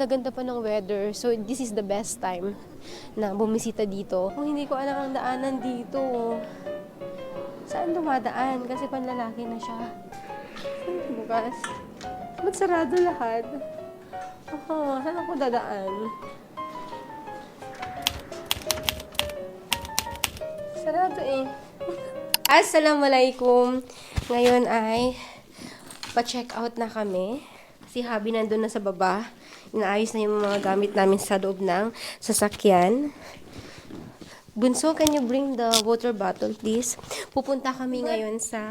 ganda-ganda pa ng weather. So, this is the best time na bumisita dito. Kung hindi ko alam ang daanan dito, saan dumadaan? Kasi panlalaki na siya. Bukas. Ba't sarado lahat? Saan ako dadaan? Sarado eh. Assalamualaikum! Ngayon ay pa-check out na kami. Si Habi nandun na sa baba. Inaayos na yung mga gamit namin sa loob ng sasakyan. Bunso, can you bring the water bottle, please? Pupunta kami ngayon sa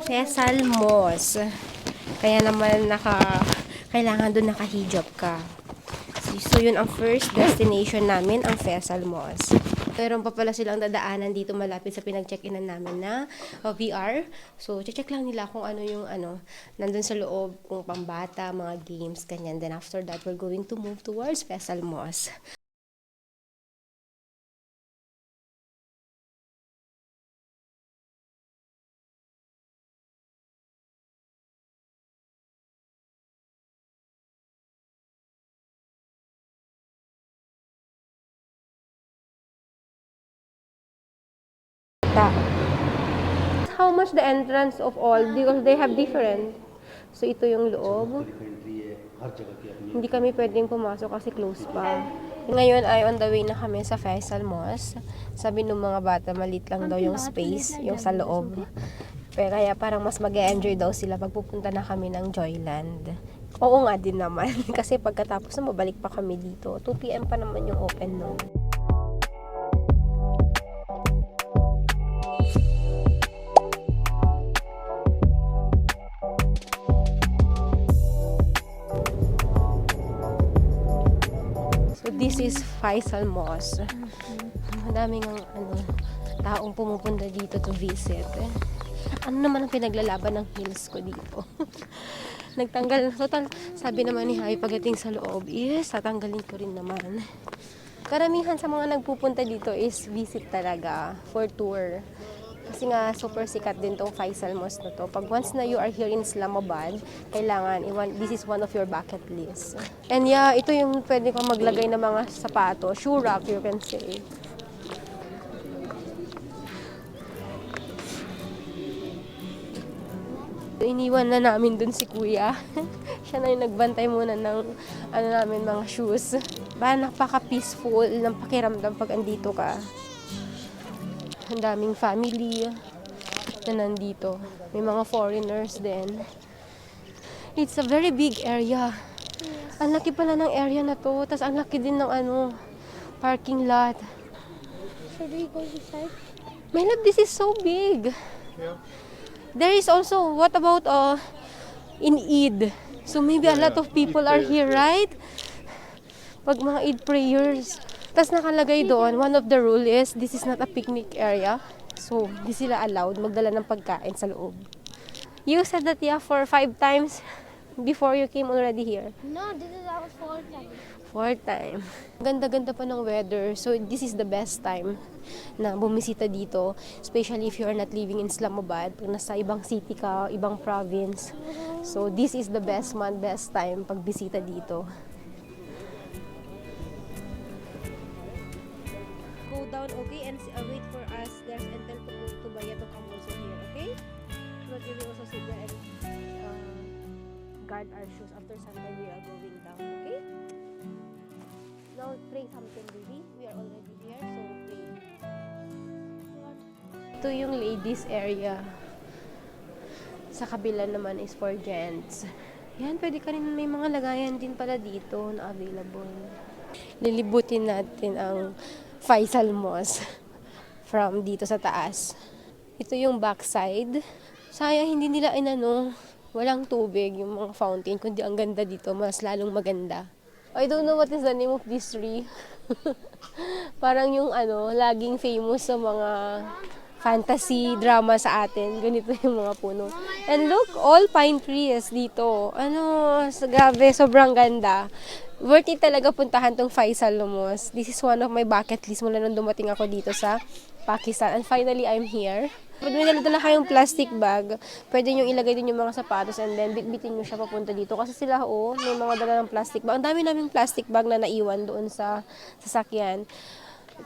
Faisal Mosque. Kaya naman kailangan doon nakahijab ka. So, yun ang first destination namin, ang Faisal Mosque. Meron pa pala silang dadaanan dito malapit sa pinag-check-inan namin na VR. So, check lang nila kung ano yung nandun sa loob, kung pambata, mga games, kanyan. Then after that, we're going to move towards Faisal Mosque. How much the entrance of all? Because they have different. So, ito yung loob. Hindi kami pwedeng pumasok kasi close pa. Ngayon ay on the way na kami sa Faisal Mosque. Sabi ng mga bata, maliit lang daw yung space, yung sa loob. Pero kaya parang mas mag-e-enjoy daw sila pag pupunta na kami ng Joyland. Oo nga din naman. Kasi pagkatapos na mabalik pa kami dito. 2 PM pa naman yung open noon. This is Faisal Mosque. Madaming taong pumupunta dito to visit. Ano naman ang pinaglalaban ng heels ko dito? Nagtanggal. Total, sabi naman ni Habi pagdating sa loob, tatanggalin ko rin naman. Karamihan sa mga nagpupunta dito is visit talaga for tour. Kasi nga, super sikat din tong Faisal Mosque na to. Pag once na you are here in Islamabad, kailangan, this is one of your bucket list. And yeah, ito yung pwede kong maglagay ng mga sapato. Shoe rack, you can say. Iniwan na namin dun si Kuya. Siya na yung nagbantay muna ng namin, mga shoes. Napaka-peaceful ng pakiramdam pag andito ka. Ang daming family na nandito. May mga foreigners din. It's a very big area. Ang laki pala ng area na to. Tapos ang laki din ng parking lot. Should we go inside? My love, this is so big. Yeah. There is also, what about in Eid? So maybe a lot of people are here, right? Pag mga Eid prayers. Tapos nakalagay doon, one of the rule is, this is not a picnic area. So, di sila allowed magdala ng pagkain sa loob. You said that, for 5 times before you came already here. No, this is our 4th time. 4th time. Ganda-ganda pa ng weather. So, this is the best time na bumisita dito. Especially if you are not living in Islamabad. Pag nasa ibang city ka, ibang province. So, this is the best time pagbisita dito. Down, okay, and wait for us. There's Entel to Baya to come also here, okay? But we will also sit there and guard our shoes. After some time, we are going down, okay? Now, pray something, baby. We are already here, so pray. Ito yung ladies area. Sa kabila naman is for gents. Yan, pwede ka rin, may mga lagayan din pala dito na available. Lilibutin natin ang Faisal Mosque from dito sa taas. Ito yung backside. Sayang hindi nila walang tubig yung mga fountain, kundi ang ganda dito, mas lalong maganda. I don't know what is the name of this tree. Parang yung laging famous sa mga fantasy drama sa atin. Ganito yung mga puno. And look, all pine trees dito. Grabe, sobrang ganda. Worth it talaga puntahan tong Faisal Mosque. This is one of my bucket list mula nung dumating ako dito sa Pakistan. And finally, I'm here. Pag may dala kayong plastic bag, pwede nyo ilagay din yung mga sapatos and then bitbitin nyo siya papunta dito. Kasi sila, may mga dala ng plastic bag. Ang dami naming plastic bag na naiwan doon sa sasakyan.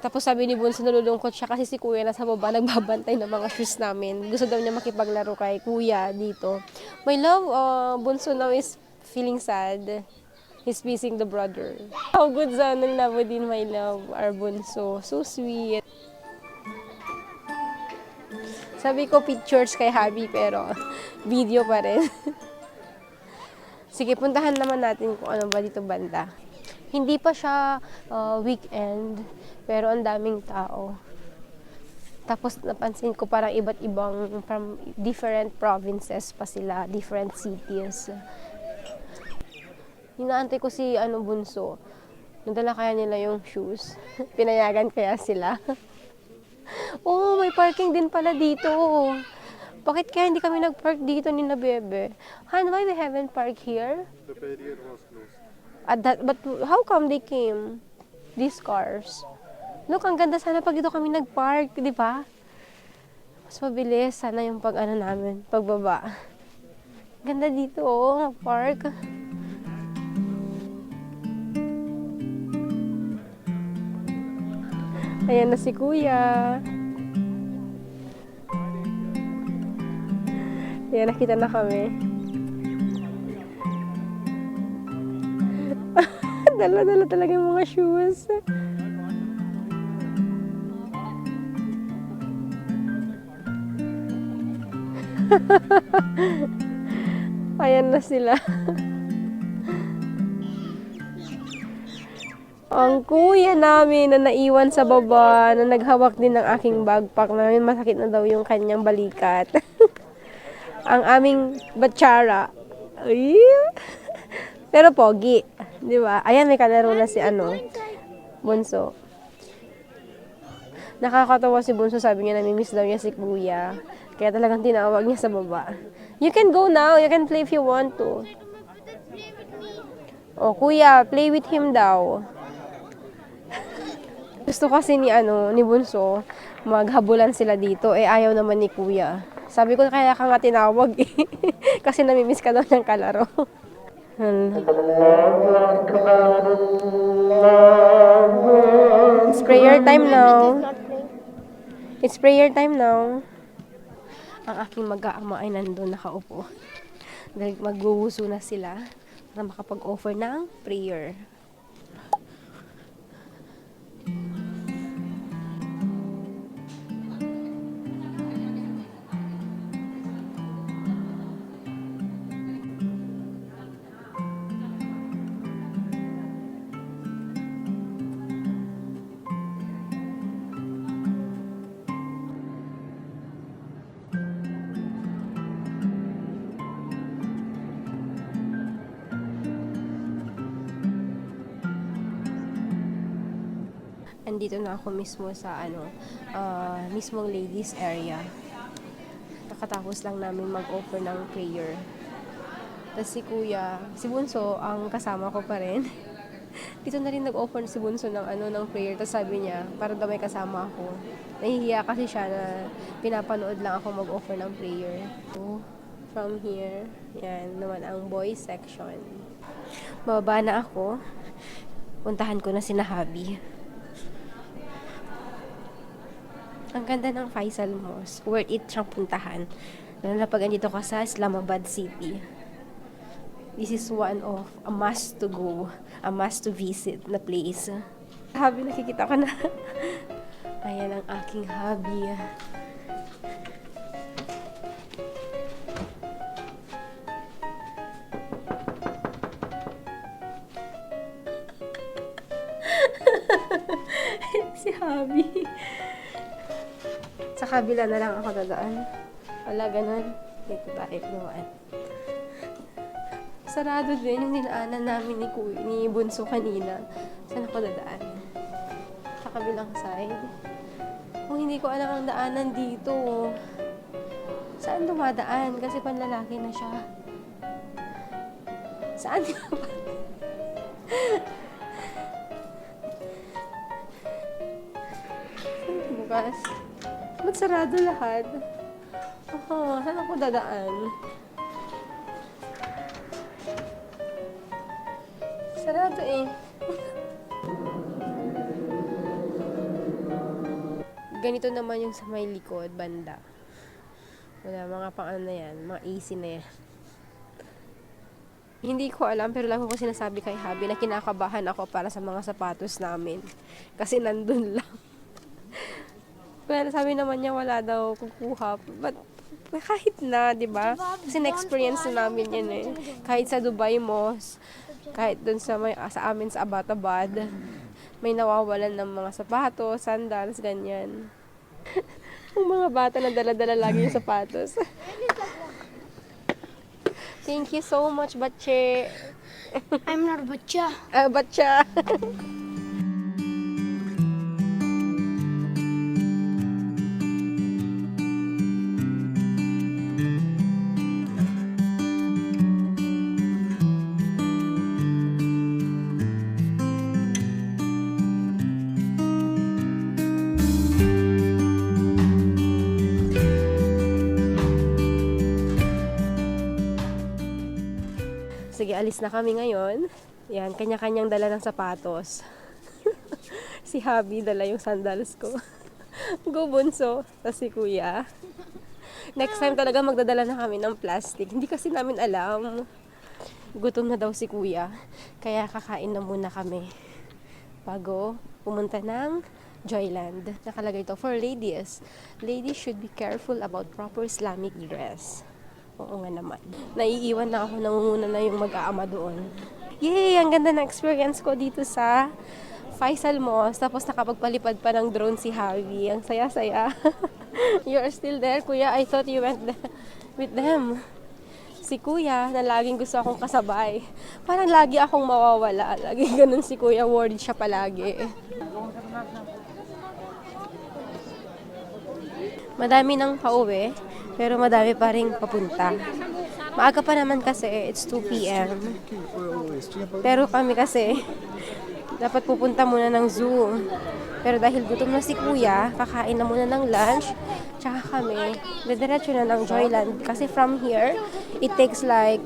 Tapos sabi ni Bunso, nalulungkot siya kasi si Kuya nasa baba, nagbabantay ng mga shoes namin. Gusto daw niya makipaglaro kay Kuya dito. My love, Bunso now is feeling sad. He's missing the brother. How good sana love din, my love, our Bunso. So sweet. Sabi ko pictures kay Habi pero video pa rin. Sige, puntahan naman natin kung ano ba dito banda. Hindi pa siya weekend, pero ang daming tao. Tapos napansin ko parang iba't ibang from different provinces pa sila, different cities. Hinaantay ko si Bunso. Nadala kaya nila yung shoes. Pinayagan kaya sila. Oh, may parking din pala dito. Bakit kaya hindi kami nag-park dito ni na Bebe? Han, why we haven't parked here? The barrier was closed. But how come they came? These cars. Look, ang ganda sana pag dito kami nag-park, di ba? Mas mabilis sana yung namin, pagbaba. Ganda dito, park. Ayan na si Kuya. Ayan, nakita na kami. Dala-dala talaga yung mga shoes. Ayan na sila. Ang kuya namin na naiwan sa baba, na naghawak din ng aking backpack namin, masakit na daw yung kanyang balikat. Ang aming batsara. Ay! Pero pogi. Di ba? Ayan, may kalaro na si Bunso. Nakakatawa si Bunso, sabi niya namimiss daw niya si Kuya. Kaya talagang tinawag niya sa baba. You can go now. You can play if you want to. Oh, Kuya, play with him daw. Gusto kasi ni Bunso, maghabulan sila dito. Ayaw naman ni Kuya. Sabi ko, kaya ka nga tinawag eh. Kasi namimiss ka daw ng kalaro. It's prayer time now. It's prayer time now. Ang aking mag-aama ay nandun nakaupo. Dahil magwuwuso na sila para makapag-offer ng prayer. Andito na ako mismo sa mismong ladies area. Nakatapos lang namin mag-offer ng prayer. Tapos si Kuya, si Bunso, ang kasama ko pa rin. Dito na rin nag-offer si Bunso ng prayer. Tapos sabi niya, para daw may kasama ako. Nahihiya kasi siya na pinapanood lang ako mag-offer ng prayer. So, from here, yan naman ang boys section. Bababa na ako. Puntahan ko na si Habi. Ang ganda ng Faisal Mosque. Worth it siyang puntahan. Lalo na pag andito ka sa Islamabad City. This is one of a must to go, a must to visit na place. Habi, nakikita ka na. Ayan ang aking hubby. Si Habi. Sa kabila na lang ako dadaan. Wala, ganun. Dito tayo naman. Sarado din yung dinaanan namin ni Bunso kanina. Saan ako dadaan? Sa kabilang side. Kung hindi ko alam ang daanan dito. Saan dumadaan? Kasi panlalaki na siya. Saan nga ba? Bukas. Ba't sarado lahat? Oh, saan ako dadaan? Sarado eh. Ganito naman yung sa may likod, banda. Wala, mga pang ano na yan, mga easy na yan. Hindi ko alam, pero lang ko sinasabi kay Habi na kinakabahan ako para sa mga sapatos namin. Kasi nandun lang. Well, sabi naman niya wala daw kukuha. But kahit na, di ba? Kasi na-experience na namin yan eh. Kahit sa Dubai mo, kahit dun sa, sa amin sa Abbottabad, may nawawalan ng mga sapatos, sandals, ganyan. Yung mga bata na dala-dala lagi yung sapatos. Thank you so much, Bache. I'm not a butcher. Bacha. Sige, alis na kami ngayon. Yan, kanya-kanyang dala ng sapatos. Si Habi dala yung sandals ko. Go bunso. Tapos si Kuya. Next time talaga magdadala na kami ng plastic. Hindi kasi namin alam. Gutom na daw si Kuya. Kaya kakain na muna kami. Bago pumunta ng Joyland. Nakalagay ito for ladies. Ladies should be careful about proper Islamic dress. Oo nga naman. Naiiwan na ako, nangunguna na yung mag-aama doon. Yay! Ang ganda na experience ko dito sa Faisal Mosque. Tapos nakapagpalipad pa ng drone si Javi. Ang saya-saya. You are still there, Kuya. I thought you went with them. Si Kuya, na laging gusto akong kasabay. Parang lagi akong mawawala. Lagi ganun si Kuya. Worried siya palagi. Madami nang pauwi. Pero madami pa rin papunta. Maaga pa naman kasi, it's 2 p.m. Pero kami kasi, dapat pupunta muna ng zoo. Pero dahil gutom na si Kuya, kakain na muna ng lunch. Tsaka kami, didiretso na ng Joyland. Kasi from here, it takes like